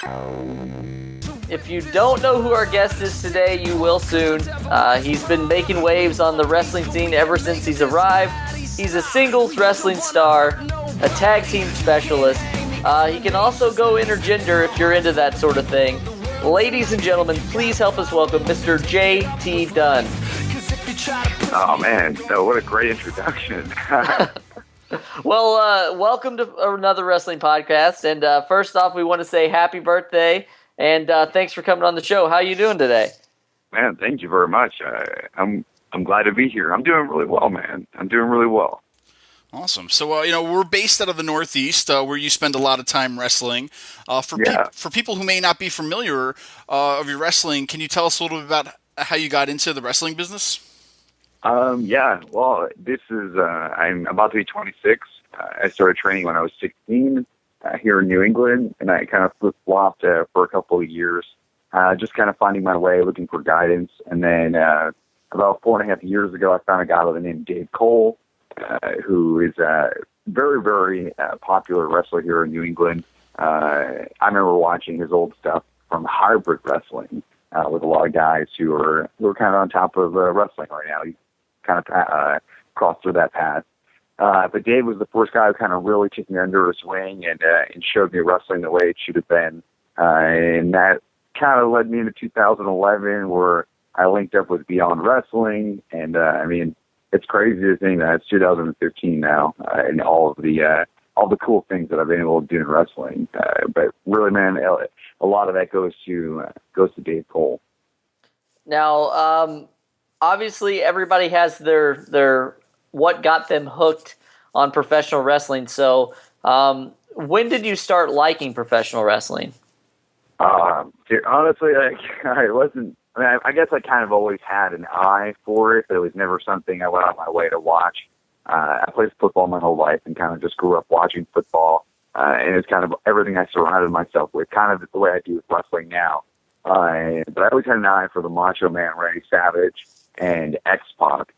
If you don't know who our guest is today, you will soon. He's been making waves on the wrestling scene ever since he's arrived. He's a singles wrestling star, a tag team specialist. He can also go intergender if you're into that sort of thing. Ladies and gentlemen, please help us welcome Mr. JT Dunn. Oh, man. So what a great introduction. Well, welcome to another wrestling podcast. And first off, we want to say happy birthday. And thanks for coming on the show. How are you doing today? Man, thank you very much. I'm glad to be here. I'm doing really well, man. I'm doing really well. Awesome. So, we're based out of the Northeast, where you spend a lot of time wrestling. For people who may not be familiar of your wrestling, can you tell us a little bit about how you got into the wrestling business? Yeah. Well, this is I'm about to be 26. I started training when I was 16 here in New England, and I kind of flip-flopped for a couple of years, just kind of finding my way, looking for guidance. And then about 4.5 years ago, I found a guy by the name of Dave Cole, who is a very, very popular wrestler here in New England. I remember watching his old stuff from hybrid wrestling with a lot of guys who are kind of on top of wrestling right now. He kind of crossed through that path. But Dave was the first guy who kind of really took me under his wing and showed me wrestling the way it should have been. And that kind of led me into 2011, where I linked up with Beyond Wrestling. And it's crazy to think that it's 2015 now, and all the cool things that I've been able to do in wrestling. But really, man, a lot of that goes to Dave Cole. Now, obviously, everybody has their what got them hooked on professional wrestling. So, when did you start liking professional wrestling? Dude, honestly, I wasn't. I guess I kind of always had an eye for it, but it was never something I went out of my way to watch. I played football my whole life and kind of just grew up watching football, and it's kind of everything I surrounded myself with, kind of the way I do with wrestling now. But I always had an eye for the Macho Man, Randy Savage, and X-Pac.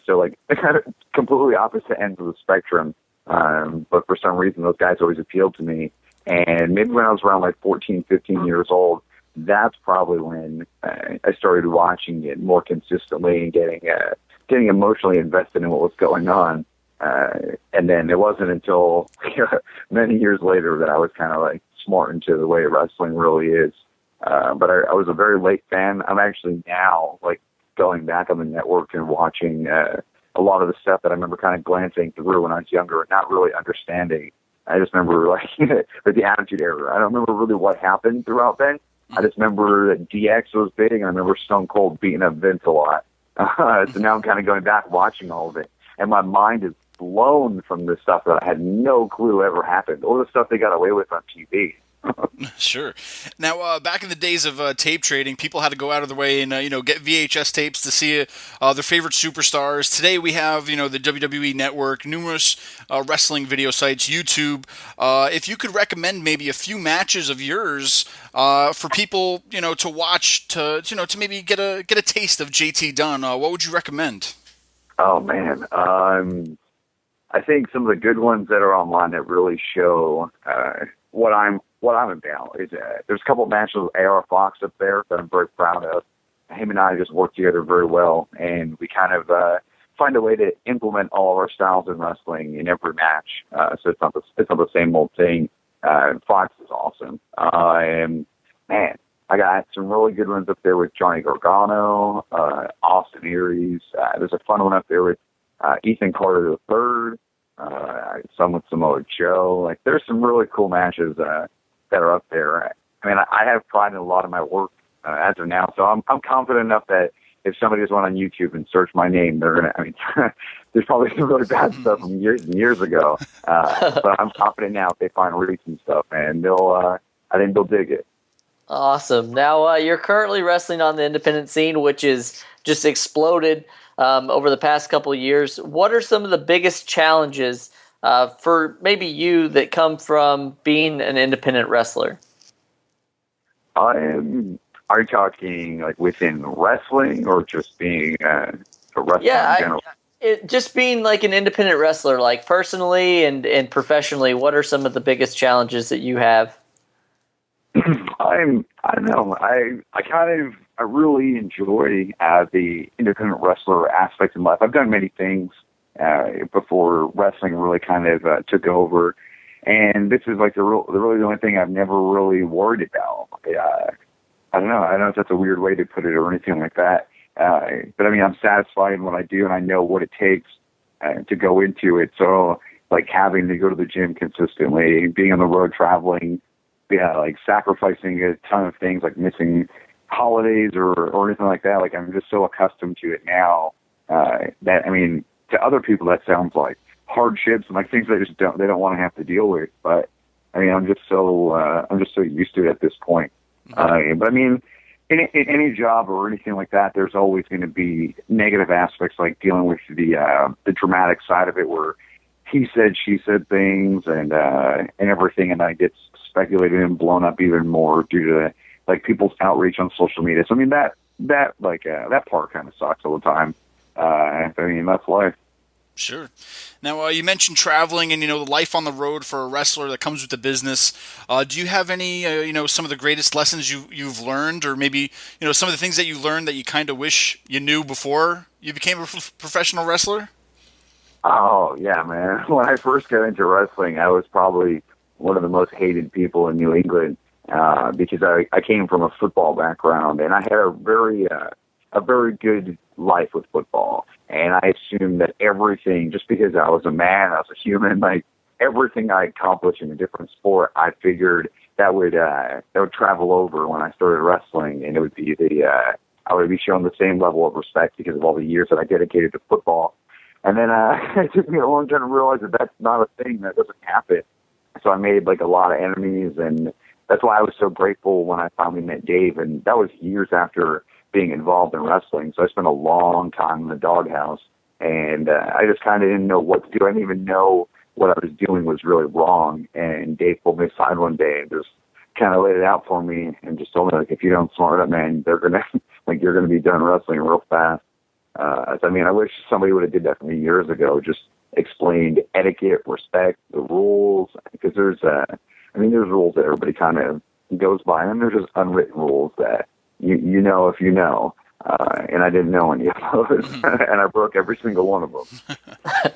So like kind of completely opposite ends of the spectrum. But for some reason, those guys always appealed to me. And maybe when I was around like 14, 15 years old, that's probably when I started watching it more consistently and getting emotionally invested in what was going on. And then it wasn't until many years later that I was kind of like smart into the way wrestling really is. But I was a very late fan. I'm actually now like going back on the network and watching a lot of the stuff that I remember kind of glancing through when I was younger and not really understanding. I just remember like the Attitude Era. I don't remember really what happened throughout then. I just remember that DX was big, and I remember Stone Cold beating up Vince a lot. So now I'm kind of going back watching all of it, and my mind is blown from the stuff that I had no clue ever happened, or the stuff they got away with on TV. Sure. Now, back in the days of tape trading, people had to go out of their way and get VHS tapes to see their favorite superstars. Today, we have the WWE Network, numerous wrestling video sites, YouTube. If you could recommend maybe a few matches of yours for people to watch to maybe get a taste of JT Dunn, what would you recommend? Oh man, I think some of the good ones that are online that really show what I'm about is there's a couple of matches with AR Fox up there that I'm very proud of. Him and I just work together very well, and we kind of find a way to implement all of our styles in wrestling in every match. So it's not the same old thing. Fox is awesome. And man, I got some really good ones up there with Johnny Gargano, Austin Aries. There's a fun one up there with Ethan Carter III. Some with Samoa Joe. Like, there's some really cool matches that are up there. I mean, I have pride in a lot of my work as of now, so I'm confident enough that if somebody just went on YouTube and searched my name, they're gonna. I mean, there's probably some really bad stuff from years and years ago, but I'm confident now if they find recent stuff, and I think they'll dig it. Awesome. Now, you're currently wrestling on the independent scene, which is just exploded over the past couple of years. What are some of the biggest challenges for maybe you that come from being an independent wrestler? Are you talking like within wrestling or just being a wrestler in general? Just being like an independent wrestler, like personally and professionally, what are some of the biggest challenges that you have? I don't know. I really enjoy the independent wrestler aspect in life. I've done many things before wrestling really kind of took over, and this is like the only thing I've never really worried about. I don't know. I don't know if that's a weird way to put it or anything like that. But I mean, I'm satisfied in what I do, and I know what it takes to go into it. So, like having to go to the gym consistently, being on the road traveling, like sacrificing a ton of things, like missing holidays or anything like that. Like I'm just so accustomed to it now that I mean, to other people that sounds like hardships and like things they don't want to have to deal with. But I mean, I'm just so used to it at this point. But I mean, in any job or anything like that, there's always going to be negative aspects, like dealing with the dramatic side of it, where he said, she said things, and everything, and that gets speculated and blown up even more due to like people's outreach on social media. So I mean, that part kind of sucks all the time. I mean, that's life. Sure. Now, you mentioned traveling and, the life on the road for a wrestler that comes with the business. Do you have any, some of the greatest lessons you've learned, or maybe, some of the things that you learned that you kind of wish you knew before you became a professional wrestler? Oh, yeah, man. When I first got into wrestling, I was probably one of the most hated people in New England because I came from a football background, and I had a very good life with football. And I assumed that everything, just because I was a man, I was a human, like everything I accomplished in a different sport, I figured that would travel over when I started wrestling, and it would be I would be shown the same level of respect because of all the years that I dedicated to football. And then it took me a long time to realize that that's not a thing, that doesn't happen. So I made like a lot of enemies, and that's why I was so grateful when I finally met Dave, and that was years after being involved in wrestling. So I spent a long time in the doghouse, and I just kind of didn't know what to do. I didn't even know what I was doing was really wrong. And Dave pulled me aside one day and just kind of laid it out for me and just told me, like, if you don't smart up, man, you're gonna be done wrestling real fast. So, I mean, I wish somebody would have did that for me years ago. Just explained etiquette, respect, the rules, because there's rules that everybody kind of goes by, and there's just unwritten rules that you know if you know, and I didn't know any of those, and I broke every single one of them.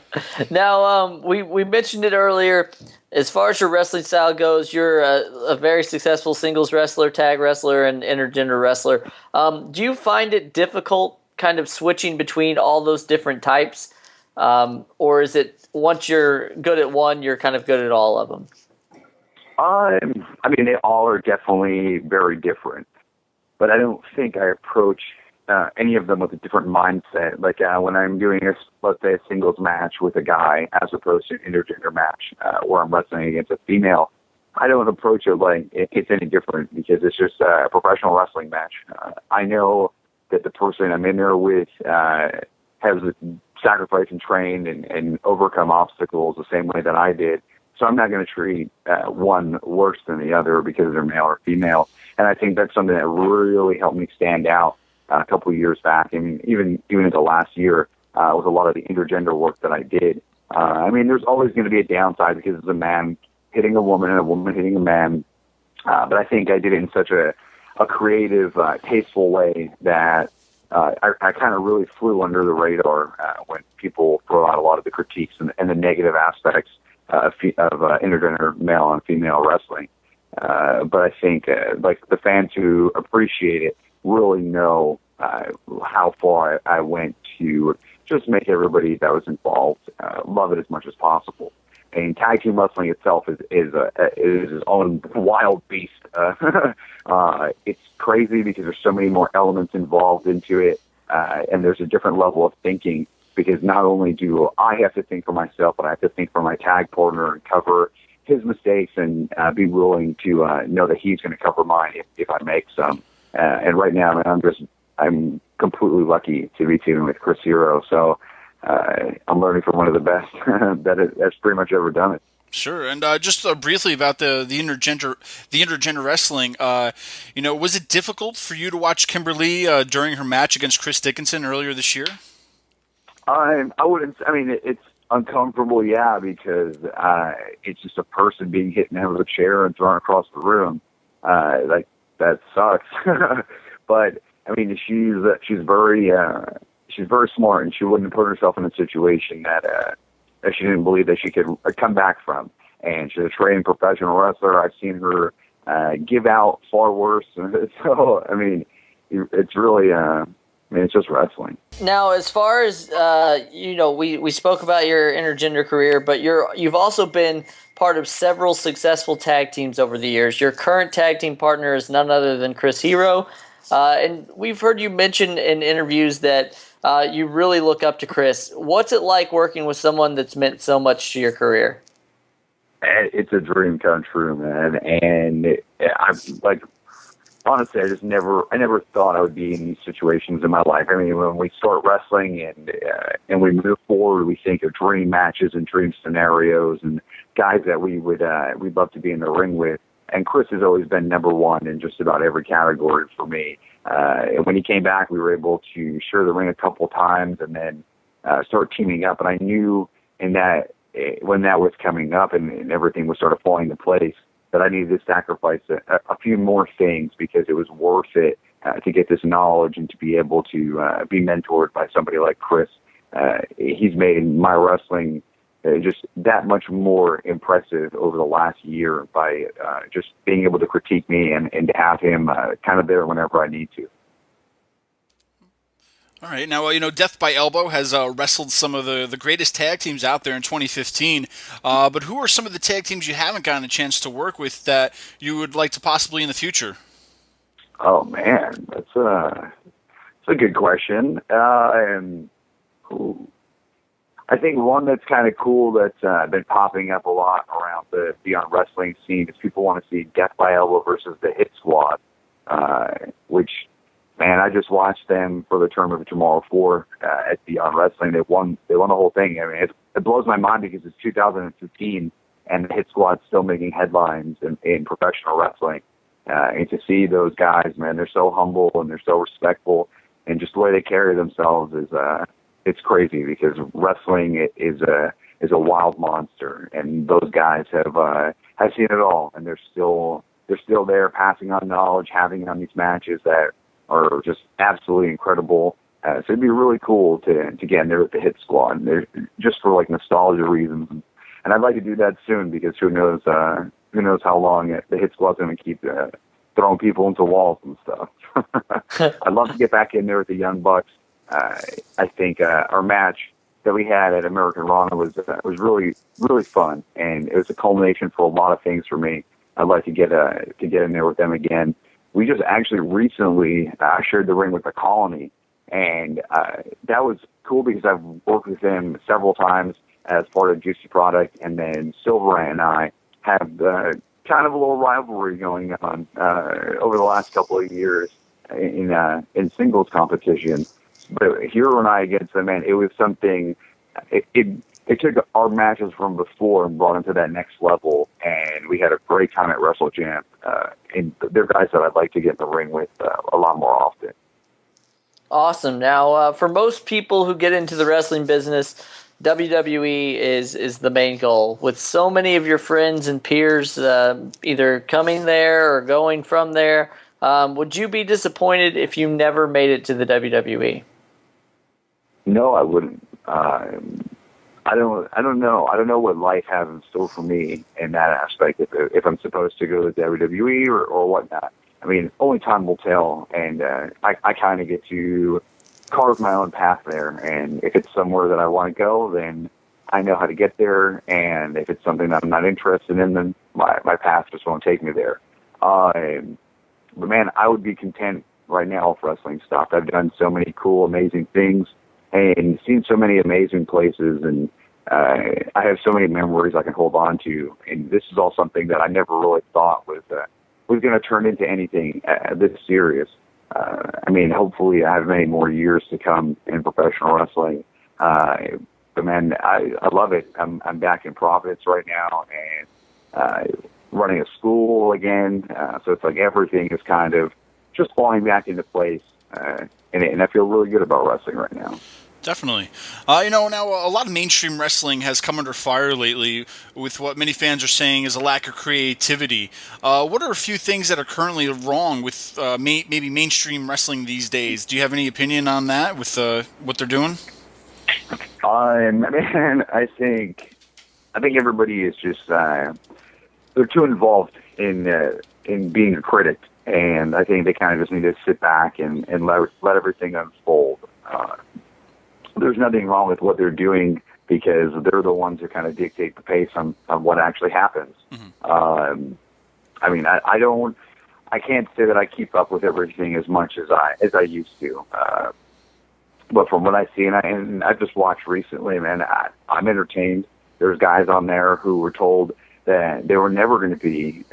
Now, we mentioned it earlier. As far as your wrestling style goes, you're a very successful singles wrestler, tag wrestler, and intergender wrestler. Do you find it difficult kind of switching between all those different types? Or is it once you're good at one, you're kind of good at all of them? I mean, they all are definitely very different, but I don't think I approach any of them with a different mindset. Like when I'm doing let's say a singles match with a guy as opposed to an intergender match where I'm wrestling against a female, I don't approach it like it's any different because it's just a professional wrestling match. I know that the person I'm in there with has sacrificed and trained and overcome obstacles the same way that I did. So I'm not going to treat one worse than the other because they're male or female. And I think that's something that really helped me stand out a couple of years back. I mean, even in the last year with a lot of the intergender work that I did. I mean, there's always going to be a downside because it's a man hitting a woman and a woman hitting a man. But I think I did it in such a creative, tasteful way that I kind of really flew under the radar when people throw out a lot of the critiques and the negative aspects of intergender male and female wrestling. But I think like the fans who appreciate it really know how far I went to just make everybody that was involved love it as much as possible. And tag team wrestling itself is its own wild beast. It's crazy because there's so many more elements involved into it, and there's a different level of thinking because not only do I have to think for myself, but I have to think for my tag partner and cover his mistakes and be willing to know that he's going to cover mine if I make some. And right now, I'm completely lucky to be teaming with Chris Hero. So I'm learning from one of the best that's pretty much ever done it. Sure, and just briefly about the intergender wrestling. Was it difficult for you to watch Kimberly during her match against Chris Dickinson earlier this year? I wouldn't. I mean, it's uncomfortable, yeah, because it's just a person being hit in the head with a chair and thrown across the room. Like, that sucks. But I mean, she's very smart, and she wouldn't put herself in a situation that she didn't believe that she could come back from. And she's a trained professional wrestler. I've seen her give out far worse. So I mean, it's really it's just wrestling. Now, as far as we spoke about your intergender career, but you've also been part of several successful tag teams over the years. Your current tag team partner is none other than Chris Hero, and we've heard you mention in interviews that you really look up to Chris. What's it like working with someone that's meant so much to your career? It's a dream come true, man. And I'm like, honestly, I never thought I would be in these situations in my life. I mean, when we start wrestling and we move forward, we think of dream matches and dream scenarios and guys that we'd love to be in the ring with. And Chris has always been number one in just about every category for me. And when he came back, we were able to share the ring a couple times and then start teaming up. And I knew when that was coming up and everything was sort of falling into place, that I needed to sacrifice a few more things because it was worth it to get this knowledge and to be able to be mentored by somebody like Chris. He's made my wrestling just that much more impressive over the last year by just being able to critique me and to have him kind of there whenever I need to. All right. Now, Death by Elbow has wrestled some of the greatest tag teams out there in 2015. But who are some of the tag teams you haven't gotten a chance to work with that you would like to possibly in the future? Oh, man, that's a good question. I think one that's kind of cool that's been popping up a lot around the Beyond Wrestling scene is people want to see Death by Elbow versus the Hit Squad, which, man, I just watched them for the Tournament of Tomorrow 4 at Beyond Wrestling. They won the whole thing. I mean, it blows my mind because it's 2015 and the Hit Squad's still making headlines in professional wrestling. And to see those guys, man, they're so humble and they're so respectful, and just the way they carry themselves is it's crazy because wrestling is a wild monster, and those guys have seen it all, and they're still there, passing on knowledge, having on these matches that are just absolutely incredible. So it'd be really cool to get in there with the Hit Squad, just for like nostalgia reasons. And I'd like to do that soon because who knows how long the Hit Squad's going to keep throwing people into walls and stuff. I'd love to get back in there with the Young Bucks. I think our match that we had at American Rana was really, really fun, and it was a culmination for a lot of things for me. I'd like to get in there with them again. We just actually recently shared the ring with the Colony, and that was cool because I've worked with them several times as part of Juicy Product, and then Silver and I have kind of a little rivalry going on over the last couple of years in singles competition. But Hero and I against them, man, it was something. It took our matches from before and brought them to that next level, and we had a great time at Wrestle Jam. And they're guys that I'd like to get in the ring with a lot more often. Awesome. Now, for most people who get into the wrestling business, WWE is the main goal. With so many of your friends and peers either coming there or going from there, would you be disappointed if you never made it to the WWE? No, I wouldn't. I don't know. I don't know what life has in store for me in that aspect. If I'm supposed to go to WWE or whatnot. I mean, only time will tell. And I kind of get to carve my own path there. And if it's somewhere that I want to go, then I know how to get there. And if it's something that I'm not interested in, then my path just won't take me there. But man, I would be content right now if wrestling stopped. I've done so many cool, amazing things and seen so many amazing places, and I have so many memories I can hold on to. And this is all something that I never really thought was going to turn into anything this serious. I mean, hopefully I have many more years to come in professional wrestling. But man, I love it. I'm back in Providence right now and running a school again. So it's like everything is kind of just falling back into place. And I feel really good about wrestling right now. Definitely. Now a lot of mainstream wrestling has come under fire lately with what many fans are saying is a lack of creativity. What are a few things that are currently wrong with maybe mainstream wrestling these days? Do you have any opinion on that with what they're doing? Man, I think everybody is just they're too involved in being a critic, and I think they kind of just need to sit back and let everything unfold. There's nothing wrong with what they're doing because they're the ones who kind of dictate the pace on what actually happens. Mm-hmm. I can't say that I keep up with everything as much as I used to. But from what I see, and I just watched recently, man, I'm entertained. There's guys on there who were told that they were never going to be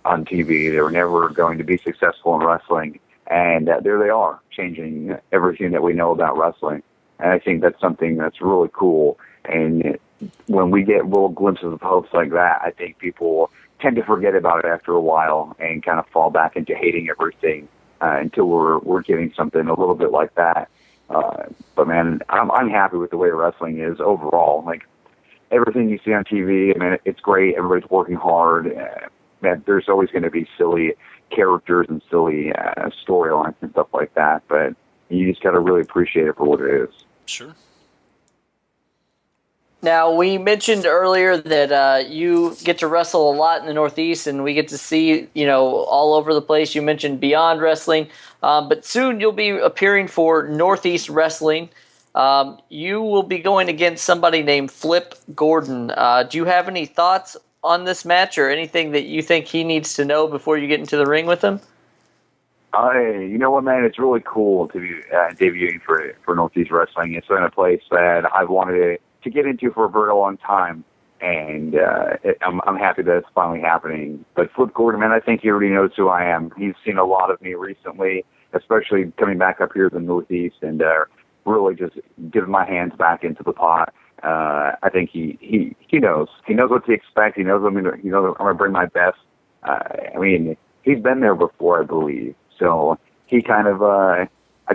on TV. They were never going to be successful in wrestling. And there they are, changing everything that we know about wrestling. And I think that's something that's really cool. And when we get little glimpses of hopes like that, I think people tend to forget about it after a while and kind of fall back into hating everything until we're getting something a little bit like that. But man, I'm happy with the way wrestling is overall. Like everything you see on TV, I mean, it's great. Everybody's working hard. Man, there's always going to be silly characters and silly storylines and stuff like that. But you just got to really appreciate it for what it is. Sure. Now, we mentioned earlier that you get to wrestle a lot in the Northeast, and we get to see, all over the place. You mentioned Beyond Wrestling, but soon you'll be appearing for Northeast Wrestling. You will be going against somebody named Flip Gordon. Do you have any thoughts on this match or anything that you think he needs to know before you get into the ring with him? You know what, man? It's really cool to be debuting for Northeast Wrestling. It's been a place that I've wanted to get into for a very long time, and I'm happy that it's finally happening. But Flip Gordon, man, I think he already knows who I am. He's seen a lot of me recently, especially coming back up here to the Northeast and really just giving my hands back into the pot. I think he knows. He knows what to expect. He knows I'm going to bring my best. He's been there before, I believe. So he kind of, I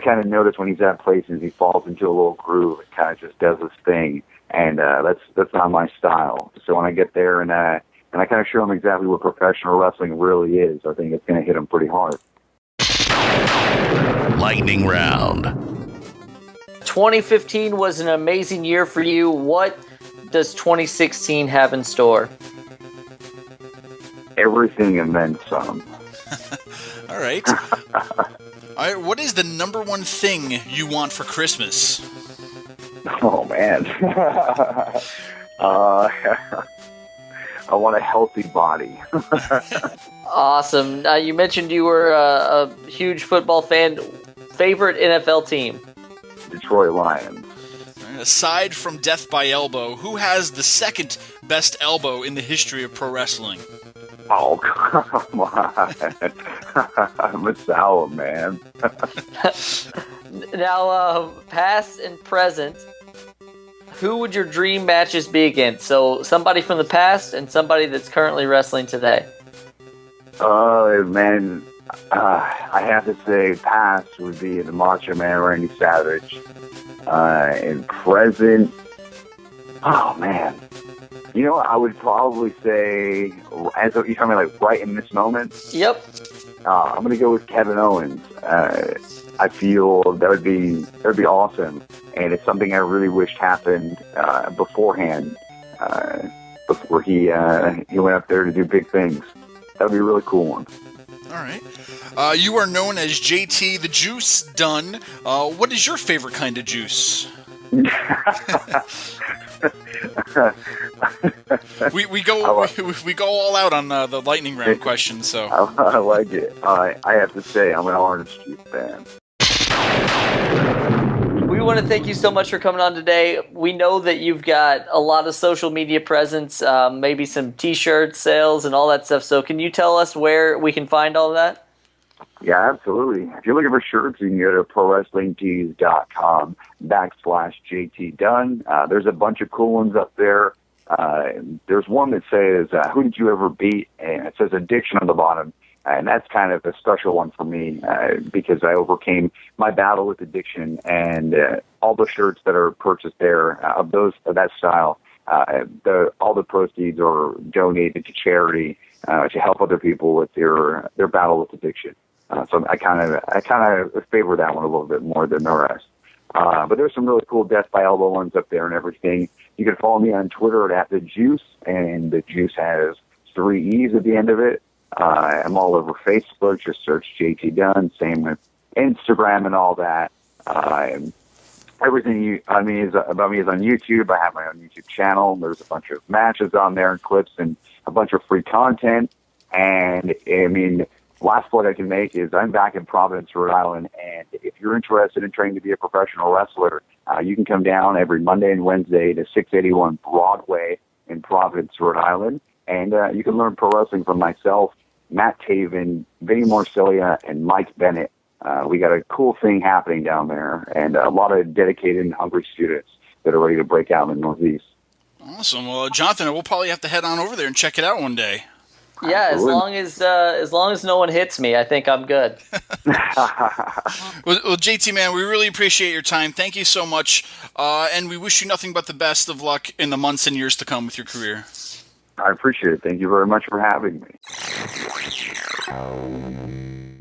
kind of notice when he's at places, he falls into a little groove and kind of just does his thing. And that's not my style. So when I get there and I kind of show him exactly what professional wrestling really is, I think it's going to hit him pretty hard. Lightning round. 2015 was an amazing year for you. What does 2016 have in store? Everything and then some. All right. All right. What is the number one thing you want for Christmas? Oh, man. I want a healthy body. Awesome. You mentioned you were a huge football fan. Favorite NFL team? Detroit Lions. Aside from death by elbow, who has the second best elbow in the history of pro wrestling? Oh, come on. Masala, man. Now, past and present, who would your dream matches be against? So, somebody from the past and somebody that's currently wrestling today. Oh, man. I have to say past would be the Macho Man Randy Savage. And present, oh, man. I would probably say, as you tell me, like right in this moment. Yep. I'm going to go with Kevin Owens. I feel that would be awesome, and it's something I really wished happened beforehand, before he went up there to do big things. That would be a really cool one. All right. You are known as JT the Juice Dunn. What is your favorite kind of juice? we go all out on the lightning round question. So I like it. I have to say I'm an orange juice fan. We want to thank you so much for coming on today. We know that you've got a lot of social media presence, maybe some T-shirt sales and all that stuff. So can you tell us where we can find all of that? Yeah, absolutely. If you're looking for shirts, you can go to prowrestlingtees.com/JT Dunn. There's a bunch of cool ones up there. There's one that says, who did you ever beat? And it says addiction on the bottom. And that's kind of a special one for me because I overcame my battle with addiction, and all the shirts that are purchased there of that style, all the proceeds are donated to charity to help other people with their battle with addiction. So I kind of favor that one a little bit more than the rest. But there's some really cool Death by Elbow ones up there and everything. You can follow me on Twitter at the Juice, and the Juice has 3 E's at the end of it. I'm all over Facebook. Just search JT Dunn. Same with Instagram and all that. Everything about me is on YouTube. I have my own YouTube channel. There's a bunch of matches on there and clips and a bunch of free content. And I mean, last point I can make is I'm back in Providence, Rhode Island, and if you're interested in training to be a professional wrestler, you can come down every Monday and Wednesday to 681 Broadway in Providence, Rhode Island, and you can learn pro wrestling from myself, Matt Taven, Vinny Morcilia, and Mike Bennett. We got a cool thing happening down there, and a lot of dedicated and hungry students that are ready to break out in the Northeast. Awesome. Well, Jonathan, we'll probably have to head on over there and check it out one day. Yeah, as long as no one hits me, I think I'm good. Well, JT, man, we really appreciate your time. Thank you so much, and we wish you nothing but the best of luck in the months and years to come with your career. I appreciate it. Thank you very much for having me.